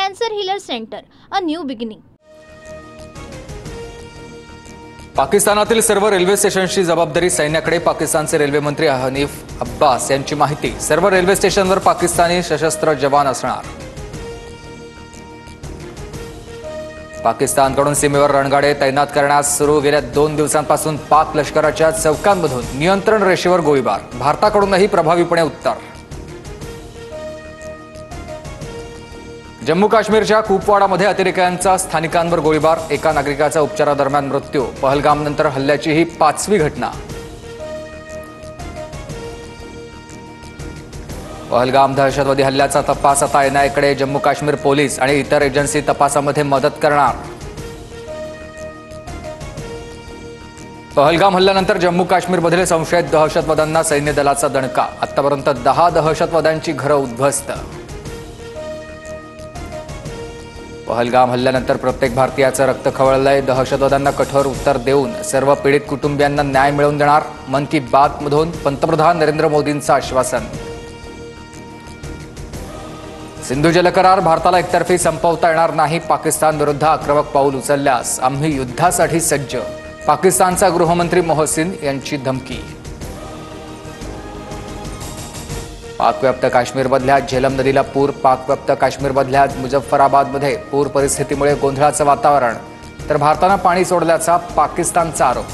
Cancer healer center, a new beginning. पाकिस्तानातील सर्व railway स्टेशनची जबाबदारी सैन्याकडे, पाकिस्तानचे रेल्वे मंत्री हनीफ अब्बास यांची माहिती। सर्व रेल्वे स्टेशनवर पाकिस्तानी सशस्त्र जवान असणार। पाकिस्तानकडून सीमेवर रणगाडे तैनात करण्यास सुरू गेल्या 2 दिवसांपासून पाक लष्कराच्या चौक्यांमधून नियंत्रण रेषेवर गोळीबार, भारताकडूनही प्रभावीपणे उत्तर। जम्मू काश्मीरच्या कुपवाडामध्ये अतिरेक्यांचा स्थानिकांवर गोळीबार, एका नागरिकाचा उपचारादरम्यान मृत्यू। पहलगामनंतर हल्ल्याची ही 5वी घटना। पहलगाम दहशतवादी हल्ल्याचा तपास आता एनआयएकडे। जम्मू काश्मीर पोलीस आणि इतर एजन्सी तपासामध्ये मदत करणार। पहलगाम हल्ल्यानंतर जम्मू काश्मीरमधील संशयित दहशतवाद्यांना सैन्य दलाचा दणका, आतापर्यंत 10 दहशतवाद्यांची घरं उद्ध्वस्त। पहलगाम हल्ल्यानंतर प्रत्येक भारतीयाचं रक्त खवळलंय। दहशतवाद्यांना कठोर उत्तर देऊन सर्व पीडित कुटुंबियांना न्याय मिळवून देणार, मन की बातमधून पंतप्रधान नरेंद्र मोदींचं आश्वासन। सिंधू जलकरार भारताला एकतर्फी संपवता येणार नाही, पाकिस्तान विरुद्ध आक्रमक पाऊल उचलल्यास आम्ही युद्धासाठी सज्ज, पाकिस्तानचा गृहमंत्री मोहसिन यांची धमकी। पाकव्याप्त काश्मीरमधल्या झेलम नदीला पूर, पाकव्याप्त काश्मीरमधल्या मुझफ्फराबादमध्ये पूर परिस्थितीमुळे गोंधळाचं वातावरण, तर भारतानं पाणी सोडल्याचा पाकिस्तानचा आरोप।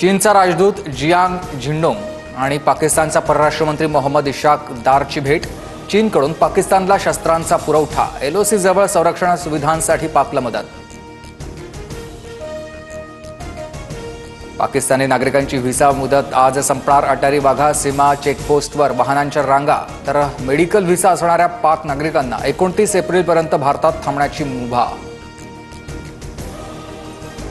चीनचा राजदूत जियांग झिंडोंग आणि पाकिस्तानचा परराष्ट्र मंत्री मोहम्मद इशाक दारची भेट, चीनकडून पाकिस्तानला शस्त्रांचा पुरवठा, LOC जवळ संरक्षण सुविधांसाठी पाकला मदत। पाकिस्तानी नागरिकांची व्हिसा मुदत आज संपणार, अटारी वाघा सीमा चेकपोस्टवर वाहनांच्या रांगा, तर मेडिकल व्हिसा असणाऱ्या पाक नागरिकांना 29 एप्रिलपर्यंत भारतात थांबण्याची मुभा।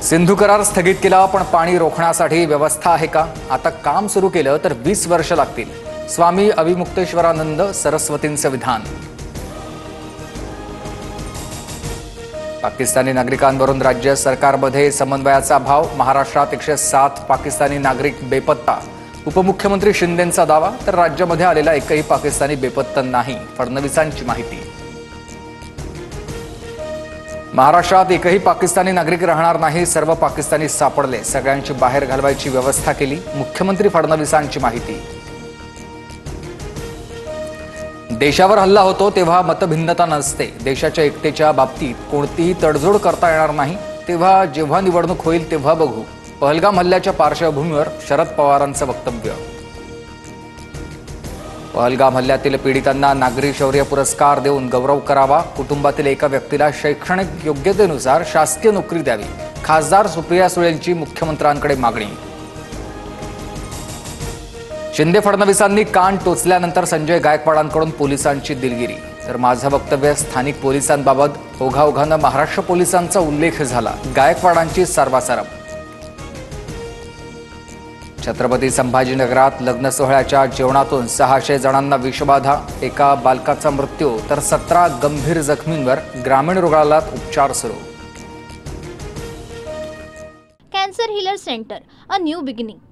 सिंधू करार स्थगित केला, पण पाणी रोखण्यासाठी व्यवस्था आहे का? आता काम सुरू केलं तर 20 वर्ष लागतील, स्वामी अविमुक्तेश्वरानंद सरस्वतींचं विधान। पाकिस्तानी नागरिकांवरून राज्य सरकारमध्ये समन्वयाचा अभाव, महाराष्ट्रात 107 पाकिस्तानी नागरिक बेपत्ता, उपमुख्यमंत्री शिंदेंचा दावा, तर राज्यामध्ये आलेला एकही पाकिस्तानी बेपत्ता नाही, फडणवीसांची माहिती। महाराष्ट्रात एकही पाकिस्तानी नागरिक राहणार नाही, सर्व पाकिस्तानी सापडले, सगळ्यांची बाहेर घालवायची व्यवस्था केली, मुख्यमंत्री फडणवीसांची माहिती। देशावर हल्ला होतो तेव्हा मतभिन्नता नसते, देशाच्या एकतेच्या बाबतीत कोणतीही तडजोड करता येणार नाही, तेव्हा जेव्हा निवडणूक होईल तेव्हा बघू, पहलगाम हल्ल्याच्या पार्श्वभूमीवर शरद पवारांचं वक्तव्य। पहलगाम हल्ल्यातील पीडितांना नागरी शौर्य पुरस्कार देऊन गौरव करावा, कुटुंबातील एका व्यक्तीला शैक्षणिक योग्यतेनुसार शासकीय नोकरी द्यावी, खासदार सुप्रिया सुळेंची मुख्यमंत्र्यांकडे मागणी। शिंदे फडणवीसांनी कान टोचल्यानंतर संजय गायकवाडांकडून पोलिसांची दिलगिरी, तर माझं वक्तव्य स्थानिक पोलिसांबाबत ओघाओघानं महाराष्ट्र पोलिसांचा उल्लेख झाला, गायकवाडांची सारवासारव। छत्रपती संभाजीनगरात लग्न सोहळ्याच्या जेवणातून 600 जणांना विषबाधा, एका बालकाचा मृत्यू, तर 17 गंभीर जखमींवर ग्रामीण रुग्णालयात उपचार सुरू। Cancer healer center, a new beginning.